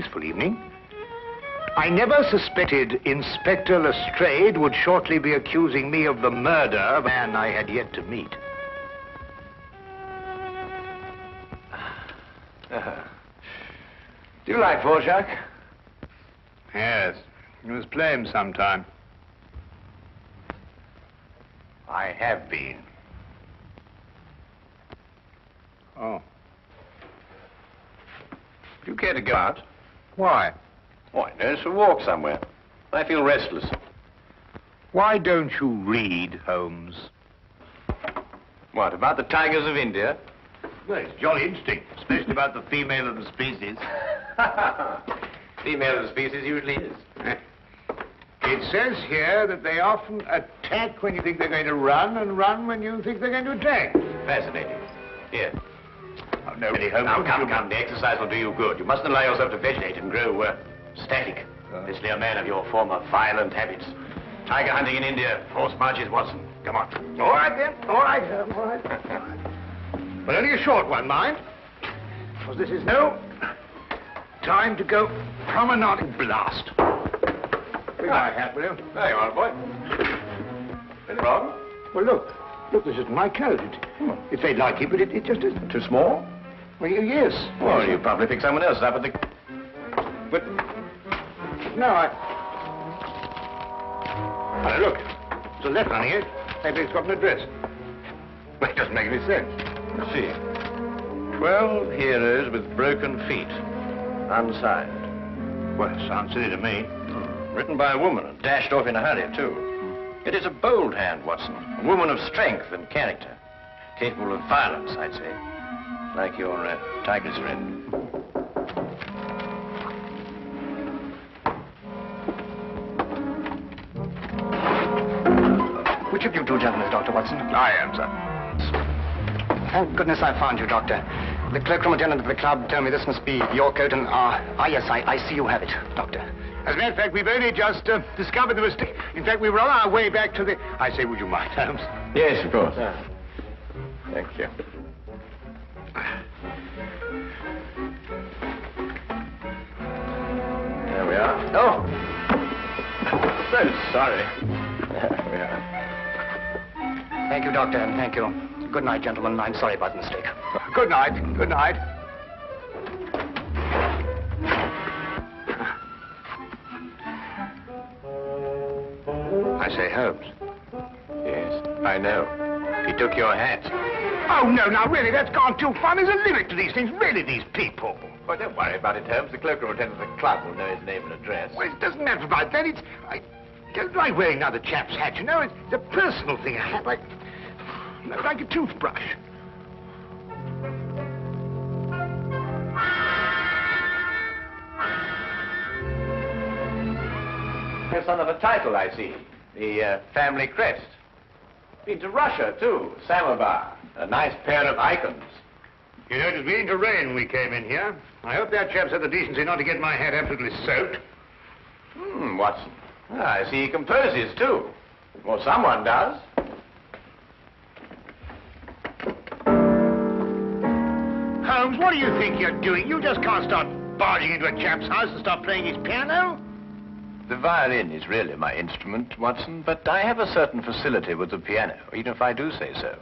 peaceful evening. I never suspected Inspector Lestrade would shortly be accusing me of the murder of a man I had yet to meet. Do you like Dvorak? Yes, you must play him sometime. I have been. Oh. Do you care to go out? Why? Why, no, it's a walk somewhere. I feel restless. Why don't you read, Holmes? What, about the tigers of India? Well, it's jolly interesting, especially about the female of the species. Female of the species usually is. It says here that they often attack when you think they're going to run, and run when you think they're going to attack. Fascinating. Here. Oh, no, really, Holmes. Now, come. The exercise will do you good. You mustn't allow yourself to vegetate and grow static. Especially a man of your former violent habits. Tiger hunting in India, horse marches, Watson. Come on. All right, then. All right, all right. But only a short one, mind. Because this is no time to go promenading. Blast. Bring my hat, will you? There you are, boy. Anything wrong? Well, look. Look, this isn't my coat. It's very like it, but it just isn't. Too small? Well, yes. Well, you probably picked someone else up at the... But... No, Oh, look. There's a letter on here. Maybe it's got an address. Well, it doesn't make any sense. Let's see. 12 heroes with broken feet. Unsigned. Well, it sounds silly to me. Written by a woman and dashed off in a hurry, too. It is a bold hand, Watson. A woman of strength and character. Capable of violence, I'd say. Like your tiger's friend. Which of you two gentlemen is Dr. Watson? I am, sir. Thank goodness I found you, Doctor. The cloakroom attendant at the club told me this must be your coat, and yes, I see you have it, Doctor. As a matter of fact, we've only just discovered the mistake. In fact, we were on our way back to the... I say, would you mind, Holmes? Yes, of course. Thank you. There we are. Oh! So sorry. There we are. Thank you, Doctor, and thank you. Good night, gentlemen. I'm sorry about the mistake. Good night. Good night. I say, Holmes. Yes, I know. He took your hat. Oh, no, now, really, that's gone too far. There's a limit to these things. Really, these people. Well, don't worry about it, Holmes. The cloakroom attendant at the club will know his name and address. Well, it doesn't matter about that. I don't like wearing another chap's hat, you know. It's a personal thing. A hat like a toothbrush. The son of a title, I see. The family crest. Been to Russia, too. Samovar. A nice pair of icons. You know, it was beginning to rain when we came in here. I hope that chap's had the decency not to get my hat absolutely soaked. Watson. I see he composes, too. Well, someone does. Holmes, what do you think you're doing? You just can't start barging into a chap's house and start playing his piano. The violin is really my instrument, Watson, but I have a certain facility with the piano, even if I do say so.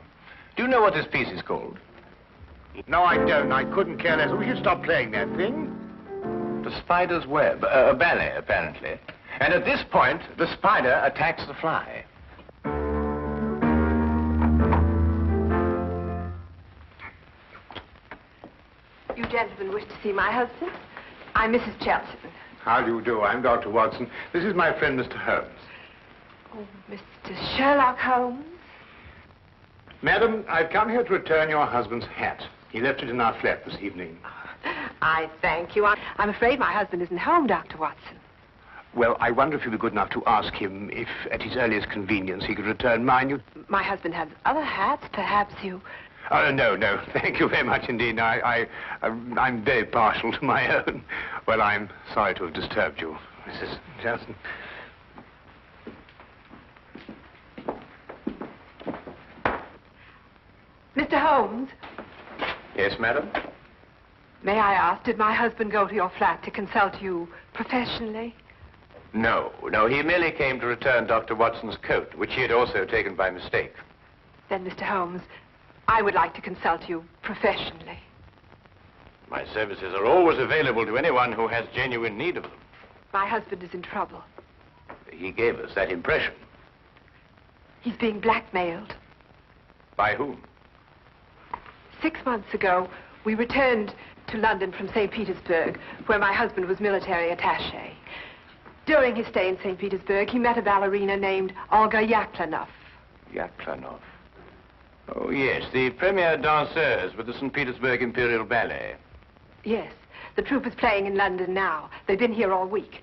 Do you know what this piece is called? No, I don't. I couldn't care less. We should stop playing that thing. The Spider's Web. A ballet, apparently. And at this point, the spider attacks the fly. You gentlemen wish to see my husband? I'm Mrs. Chelton. How do you do? I'm Dr. Watson. This is my friend, Mr. Holmes. Oh, Mr. Sherlock Holmes? Madam, I've come here to return your husband's hat. He left it in our flat this evening. I thank you. I'm afraid my husband isn't home, Dr. Watson. Well, I wonder if you'd be good enough to ask him if, at his earliest convenience, he could return mine. My husband has other hats. Perhaps you... Oh, no. Thank you very much indeed. I'm very partial to my own. Well, I'm sorry to have disturbed you, Mrs. Johnson. Mr. Holmes? Yes, madam? May I ask, did my husband go to your flat to consult you professionally? No, he merely came to return Dr. Watson's coat, which he had also taken by mistake. Then, Mr. Holmes, I would like to consult you professionally. My services are always available to anyone who has genuine need of them. My husband is in trouble. He gave us that impression. He's being blackmailed. By whom? 6 months ago, we returned to London from St. Petersburg, where my husband was military attaché. During his stay in St. Petersburg, he met a ballerina named Olga Yaklanov. Yaklanov. Oh, yes, the premier danseuse with the St. Petersburg Imperial Ballet. Yes, the troupe is playing in London now. They've been here all week.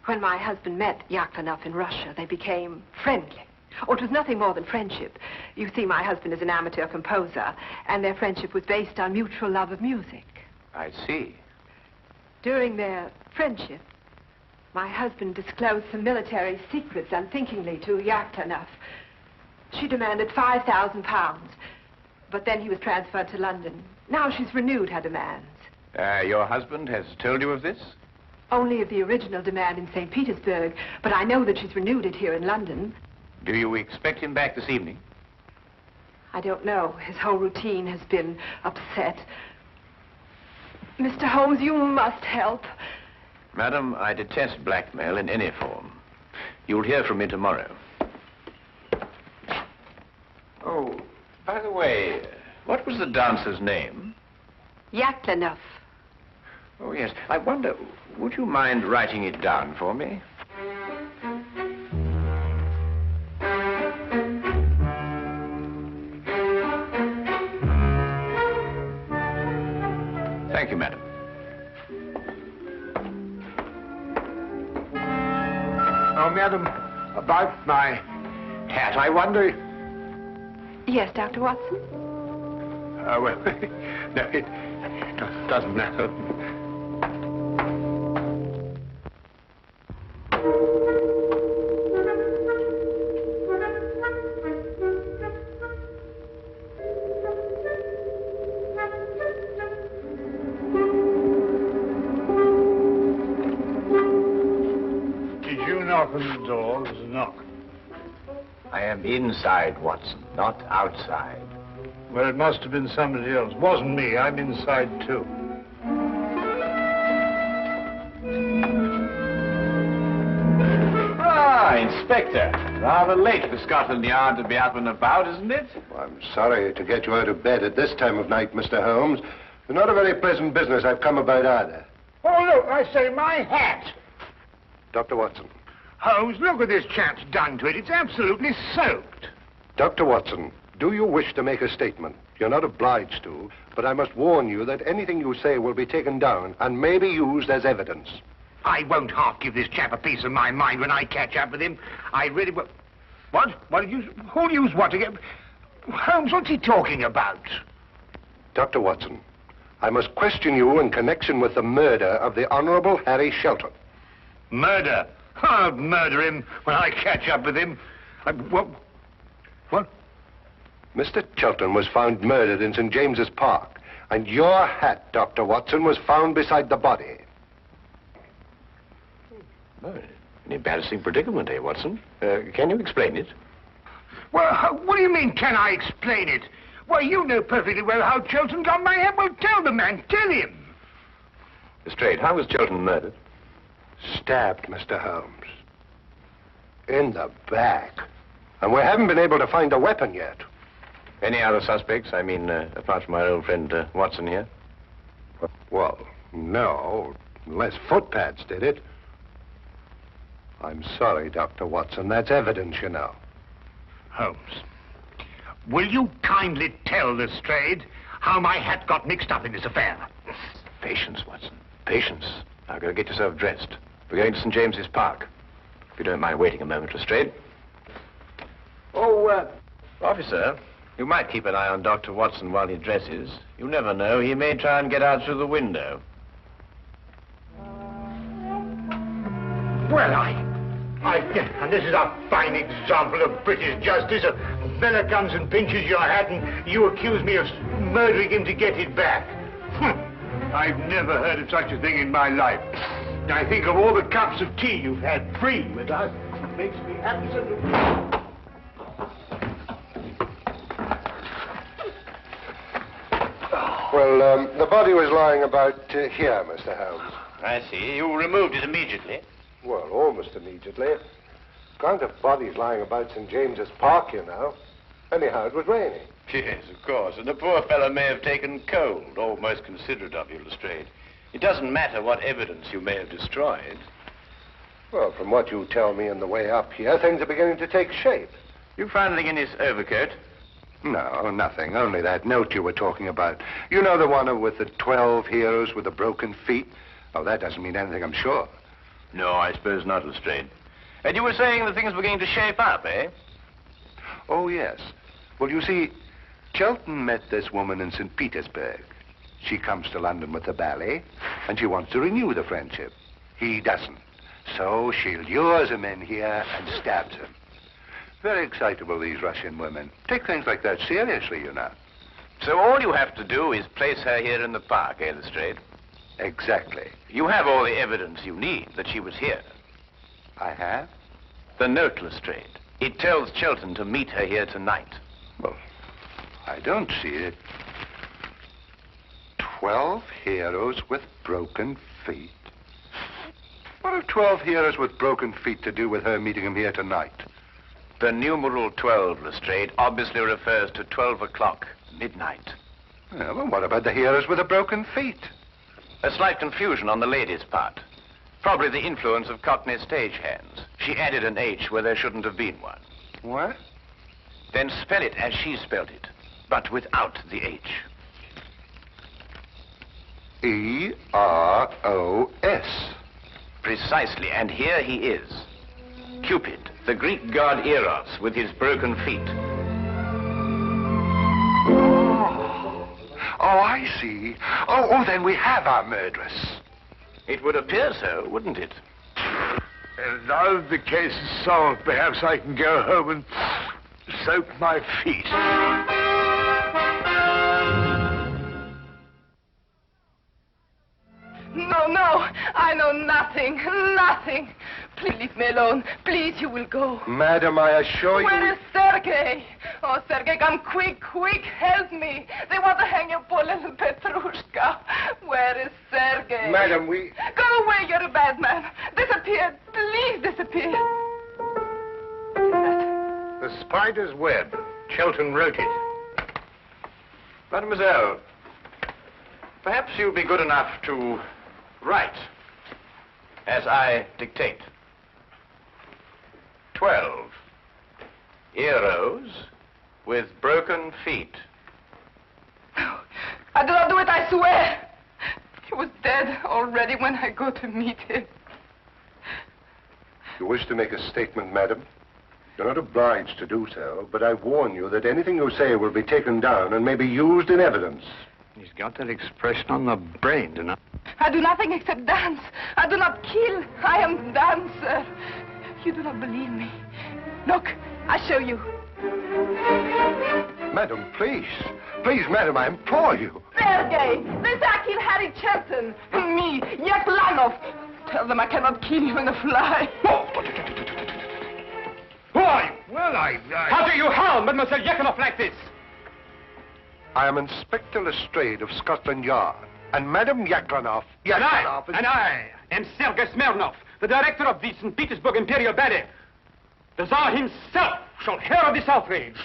When my husband met Yaklanov in Russia, they became friendly. Oh, it was nothing more than friendship. You see, my husband is an amateur composer, and their friendship was based on mutual love of music. I see. During their friendship, my husband disclosed some military secrets unthinkingly to Yaklanov. She demanded £5,000, but then he was transferred to London. Now she's renewed her demands. Your husband has told you of this? Only of the original demand in St. Petersburg, but I know that she's renewed it here in London. Do you expect him back this evening? I don't know. His whole routine has been upset. Mr. Holmes, you must help. Madam, I detest blackmail in any form. You'll hear from me tomorrow. Oh, by the way, what was the dancer's name? Yaklanov. Oh, yes. I wonder, would you mind writing it down for me? Thank you, madam. Oh, madam, about my hat, I wonder... Yes, Dr. Watson? Well, no, it doesn't matter. Did you knock on the door? It was a knock. I am inside, Watson, not outside. Well, it must have been somebody else. Wasn't me. I'm inside, too. Ah, Inspector. Rather late for Scotland Yard to be up and about, isn't it? Well, I'm sorry to get you out of bed at this time of night, Mr. Holmes. Not a very pleasant business I've come about either. Oh, look, I say, my hat. Dr. Watson. Holmes, look what this chap's done to it. It's absolutely soaked. Dr. Watson, do you wish to make a statement? You're not obliged to, but I must warn you that anything you say will be taken down and may be used as evidence. I won't half give this chap a piece of my mind when I catch up with him. I really will. What? Who'll use what to get... Holmes, what's he talking about? Dr. Watson, I must question you in connection with the murder of the Honorable Harry Shelton. Murder? I'll murder him when I catch up with him. What? Mr. Shelton was found murdered in St. James's Park, and your hat, Dr. Watson, was found beside the body. Oh, an embarrassing predicament, eh, Watson? Can you explain it? Well, what do you mean, can I explain it? Well, you know perfectly well how Shelton got my hat. Well, tell the man, tell him. Straight, how was Shelton murdered? Stabbed, Mr. Holmes. In the back. And we haven't been able to find a weapon yet. Any other suspects? I mean, apart from our old friend Watson here? Well, no, unless footpads did it. I'm sorry, Dr. Watson. That's evidence, you know. Holmes, will you kindly tell Lestrade how my hat got mixed up in this affair? Patience, Watson. Patience. Now, go get yourself dressed. We're going to St. James's Park. If you don't mind waiting a moment, Lestrade. Oh, officer, you might keep an eye on Dr. Watson while he dresses. You never know. He may try and get out through the window. Well, and this is a fine example of British justice. A fella comes and pinches your hat and you accuse me of murdering him to get it back. I've never heard of such a thing in my life. I think of all the cups of tea you've had free with us. It makes me absolutely... Well, the body was lying about here, Mr. Holmes. I see. You removed it immediately. Well, almost immediately. Can't have bodies lying about St. James's Park, you know. Anyhow, it was raining. Yes, of course. And the poor fellow may have taken cold. Oh, most considerate of you, Lestrade. It doesn't matter what evidence you may have destroyed. Well, from what you tell me on the way up here, things are beginning to take shape. You found anything in his overcoat? No, nothing. Only that note you were talking about. You know the one with the 12 heroes with the broken feet? Oh, that doesn't mean anything, I'm sure. No, I suppose not, Lestrade. And you were saying that things were beginning to shape up, eh? Oh, yes. Well, you see, Chelton met this woman in St. Petersburg. She comes to London with the ballet, and she wants to renew the friendship. He doesn't. So she lures him in here and stabs him. Very excitable, these Russian women. Take things like that seriously, you know. So all you have to do is place her here in the park, eh, Lestrade? Exactly. You have all the evidence you need that she was here. I have? The note, Lestrade. It tells Chelton to meet her here tonight. Well, I don't see it. 12 heroes with broken feet. What have 12 heroes with broken feet to do with her meeting him here tonight? The numeral 12, Lestrade, obviously refers to 12 o'clock, midnight. Yeah, well, what about the heroes with the broken feet? A slight confusion on the lady's part. Probably the influence of Cockney stagehands. She added an H where there shouldn't have been one. What? Then spell it as she spelled it, but without the H. E-R-O-S. Precisely, and here he is. Cupid, the Greek god Eros, with his broken feet. Oh, I see. Oh, then we have our murderess. It would appear so, wouldn't it? And now the case is solved, perhaps I can go home and soak my feet. No, I know nothing. Please leave me alone. Please, you will go. Madam, I assure you... Where is Sergei? Oh, Sergei, come quick, help me. They want to hang your poor little Petrushka. Where is Sergei? Madam, we... Go away, you're a bad man. Disappear, please disappear. What is that? The spider's web. Chelton wrote it. Mademoiselle, perhaps you'll be good enough to write as I dictate. 12 heroes with broken feet. No, I do not do it, I swear. He was dead already when I go to meet him. You wish to make a statement, madam? You're not obliged to do so, but I warn you that anything you say will be taken down and may be used in evidence. He's got that expression on the brain tonight. I do nothing except dance. I do not kill. I am dancer. You do not believe me. Look, I show you. Madam, please. Please, madam, I implore you. Sergei, this I kill Harry Chelton. Me, Yaklanov. Tell them I cannot kill you in a fly. Who are you? Well, How do you harm Mademoiselle Yaklanov like this? I am Inspector Lestrade of Scotland Yard. And Madam Yaklanov... And I am Sergei Smirnov, the director of the St. Petersburg Imperial Ballet. The Tsar himself shall hear of this outrage.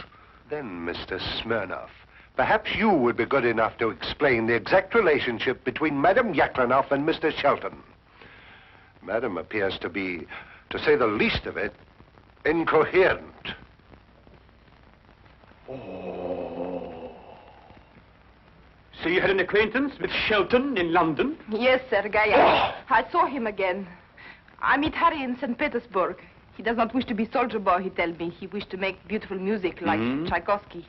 Then, Mr. Smirnov, perhaps you would be good enough to explain the exact relationship between Madam Yaklanov and Mr. Shelton. Madam appears to be, to say the least of it, incoherent. So you had an acquaintance with Shelton in London? Yes, Sergei. I saw him again. I meet Harry in St. Petersburg. He does not wish to be soldier boy, he tells me. He wishes to make beautiful music like Tchaikovsky.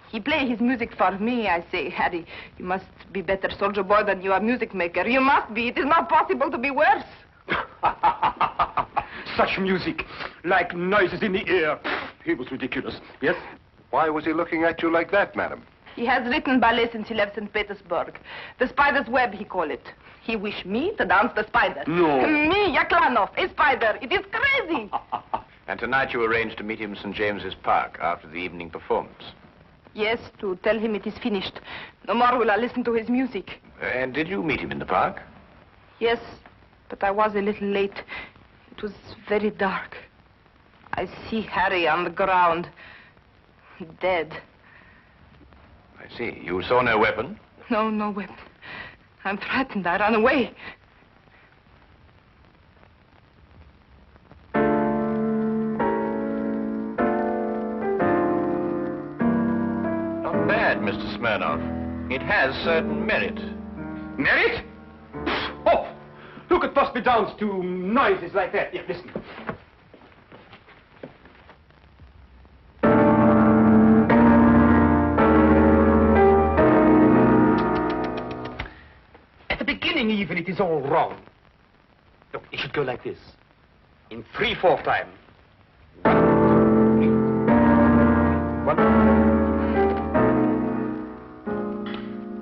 He play his music for me. I say, Harry, you must be better soldier boy than you are music maker. You must be. It is not possible to be worse. Such music, like noises in the air. He was ridiculous, yes? Why was he looking at you like that, madam? He has written ballet since he left St. Petersburg. The spider's web, he call it. He wish me to dance the spider. No. Me, Yaklanov, a spider. It is crazy. And tonight you arranged to meet him in St. James's Park after the evening performance. Yes, to tell him it is finished. No more will I listen to his music. And did you meet him in the park? Yes, but I was a little late. It was very dark. I see Harry on the ground, dead. I see. You saw no weapon? No, no weapon. I'm frightened. I ran away. Not bad, Mr. Smirnoff. It has certain merit. Merit? Oh, who could possibly dance to noises like that? Here, listen. At the beginning, even, it is all wrong. Look, it should go like this. In 3/4 time. 1, 2,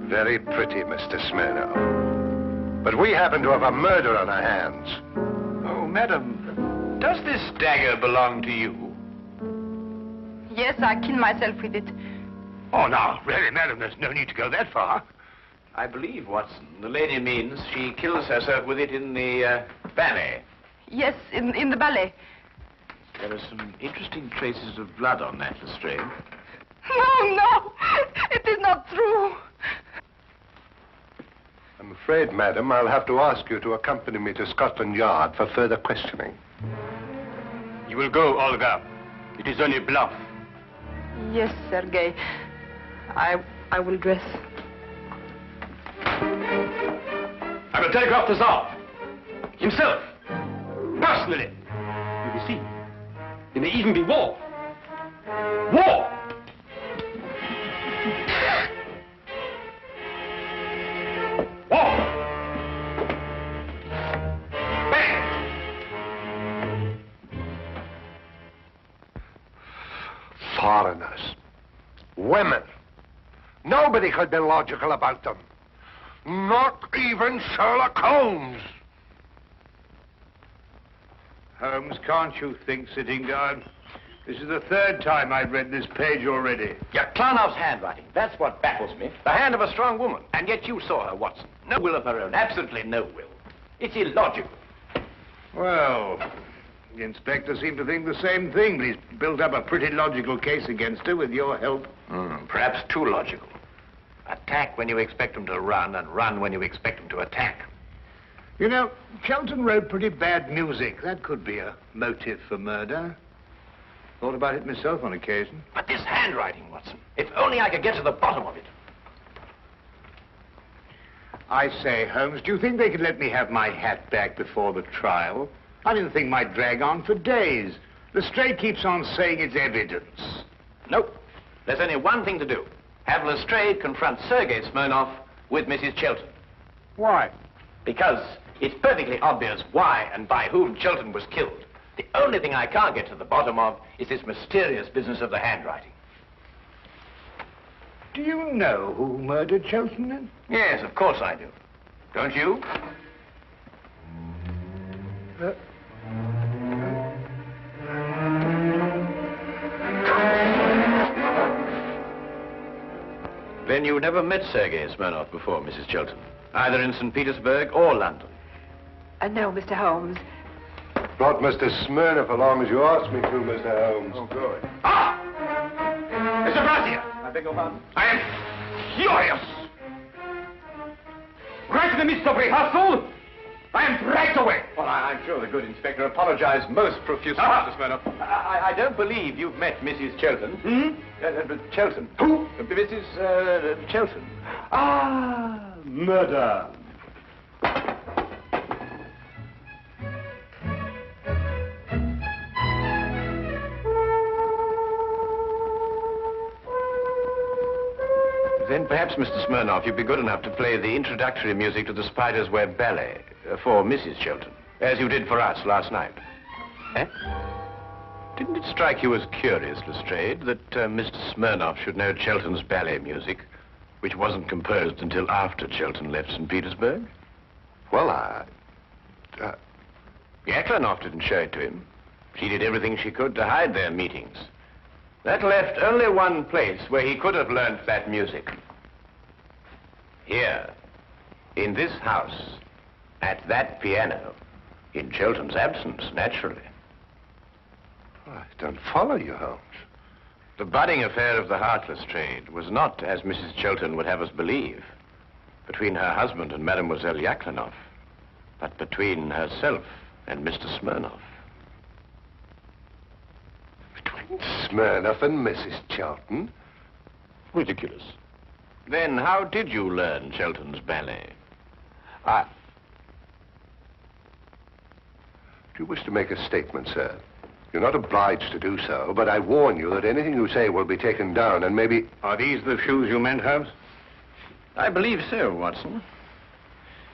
3. Very pretty, Mr. Smirnoff. But we happen to have a murder on our hands. Oh, madam, does this dagger belong to you? Yes, I killed myself with it. Oh, now, really, madam, there's no need to go that far. I believe, Watson, the lady means she kills herself with it in the ballet. Yes, in the ballet. There are some interesting traces of blood on that, Lestrade. No, no, it is not true. I'm afraid, madam, I'll have to ask you to accompany me to Scotland Yard for further questioning. You will go, Olga. It is only bluff. Yes, Sergei. I will dress. I will telegraph the Tsar. Himself. Personally. You will see. There may even be war. War! War! Bang! Foreigners. Women. Nobody could be logical about them. Not even Sherlock Holmes. Holmes, can't you think sitting down? This is the 3rd time I've read this page already. Yaklanov's handwriting. That's what baffles me. The hand of a strong woman. And yet you saw her, Watson. No will of her own. Absolutely no will. It's illogical. Well, the inspector seemed to think the same thing, but he's built up a pretty logical case against her with your help. Perhaps too logical. Attack when you expect them to run, and run when you expect them to attack. You know, Shelton wrote pretty bad music. That could be a motive for murder. Thought about it myself on occasion. But this handwriting, Watson. If only I could get to the bottom of it. I say, Holmes, do you think they could let me have my hat back before the trial? I mean, the thing might drag on for days. Lestrade keeps on saying it's evidence. Nope. There's only one thing to do. Have Lestrade confront Sergei Smirnoff with Mrs. Chilton. Why? Because it's perfectly obvious why and by whom Chilton was killed. The only thing I can't get to the bottom of is this mysterious business of the handwriting. Do you know who murdered Chilton, then? Yes, of course I do. Don't you? Then you never met Sergei Smirnoff before, Mrs. Chilton, either in St. Petersburg or London. No, Mr. Holmes. Brought Mr. Smirnoff along as you asked me to, Mr. Holmes. Oh, good. Ah! Mr. Brazier! I beg your pardon? I am furious! Right in the midst of rehearsal, I am dragged away. Well, I'm sure the good inspector apologized most profusely, Mr. Smirnoff. I don't believe you've met Mrs. Chilton. Chilton. Who? Mrs. Chilton. Ah, murder. Then perhaps, Mr. Smirnoff, you'd be good enough to play the introductory music to the Spider's Web Ballet for Mrs. Chilton, as you did for us last night. Eh? Didn't it strike you as curious, Lestrade, that Mr. Smirnoff should know Chilton's ballet music? which wasn't composed until after Chilton left St. Petersburg? Well, Yaklanoff didn't show it to him. She did everything she could to hide their meetings. That left only one place where he could have learnt that music. Here, in this house, at that piano, in Chilton's absence, naturally. I don't follow you, Holmes. The budding affair of the Heartless trade was not, as Mrs. Chilton would have us believe, between her husband and Mademoiselle Yaklanoff, but between herself and Mr. Smirnoff. Between Smirnoff and Mrs. Chilton? Ridiculous. Then how did you learn Chilton's ballet? Do you wish to make a statement, sir? You're not obliged to do so, but I warn you that anything you say will be taken down and maybe... Are these the shoes you meant, Holmes? I believe so, Watson.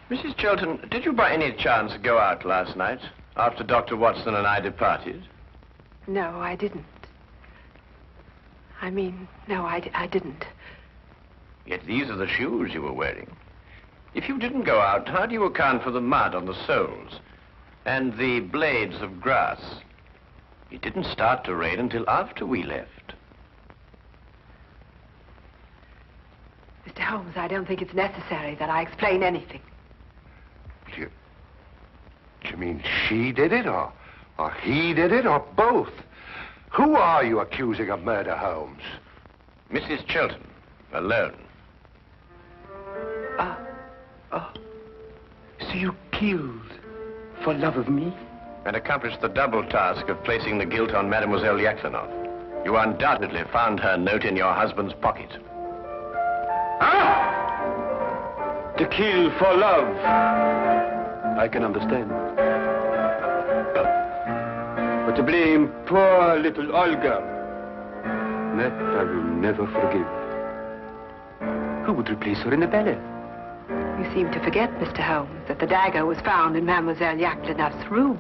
Mrs. Chilton, did you by any chance go out last night after Dr. Watson and I departed? No, I didn't. I mean, no, I didn't. Yet these are the shoes you were wearing. If you didn't go out, how do you account for the mud on the soles and the blades of grass? It didn't start to rain until after we left. Mr. Holmes, I don't think it's necessary that I explain anything. Do you mean she did it, or he did it, or both? Who are you accusing of murder, Holmes? Mrs. Chilton, alone. So you killed for love of me? And accomplished the double task of placing the guilt on Mademoiselle Yaklanoff. You undoubtedly found her note in your husband's pocket. To kill for love. I can understand. But to blame poor little Olga, that I will never forgive. Who would replace her in the ballet? You seem to forget, Mr. Holmes, that the dagger was found in Mademoiselle Yaklanoff's room.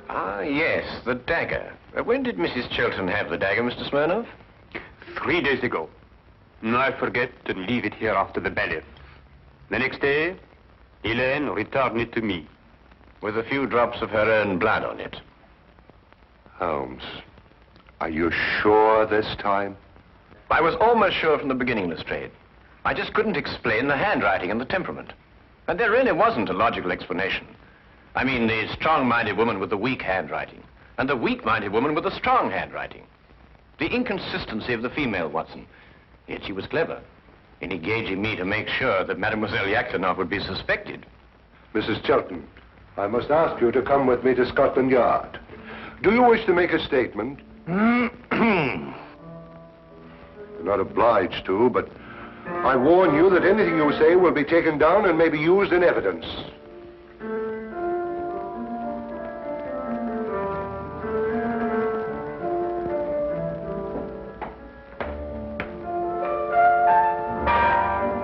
Ah, yes, the dagger. When did Mrs. Chilton have the dagger, Mr. Smirnoff? 3 days ago. I forget to leave it here after the ballet. The next day, Helene returned it to me. With a few drops of her own blood on it. Holmes, are you sure this time? I was almost sure from the beginning, Lestrade. I just couldn't explain the handwriting and the temperament. And there really wasn't a logical explanation. I mean, the strong-minded woman with the weak handwriting, and the weak-minded woman with the strong handwriting. The inconsistency of the female, Watson. Yet she was clever in engaging me to make sure that Mademoiselle Yaklanoff would be suspected. Mrs. Chilton, I must ask you to come with me to Scotland Yard. Do you wish to make a statement? You're not obliged to, but I warn you that anything you say will be taken down and may be used in evidence.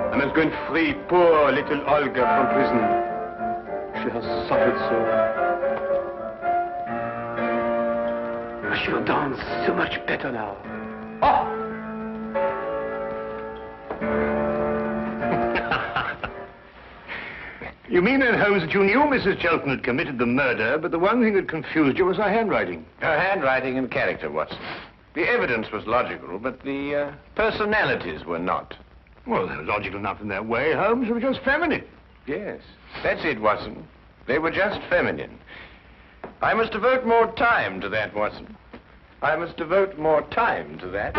I must go and free poor little Olga from prison. She has suffered so. She will dance so much better now. Oh! You mean then, Holmes, that you knew Mrs. Chilton had committed the murder, but the one thing that confused you was her handwriting? Her handwriting and character, Watson. The evidence was logical, but the personalities were not. Well, they were logical enough in their way, Holmes. They were just feminine. Yes, that's it, Watson. They were just feminine. I must devote more time to that, Watson. I must devote more time to that.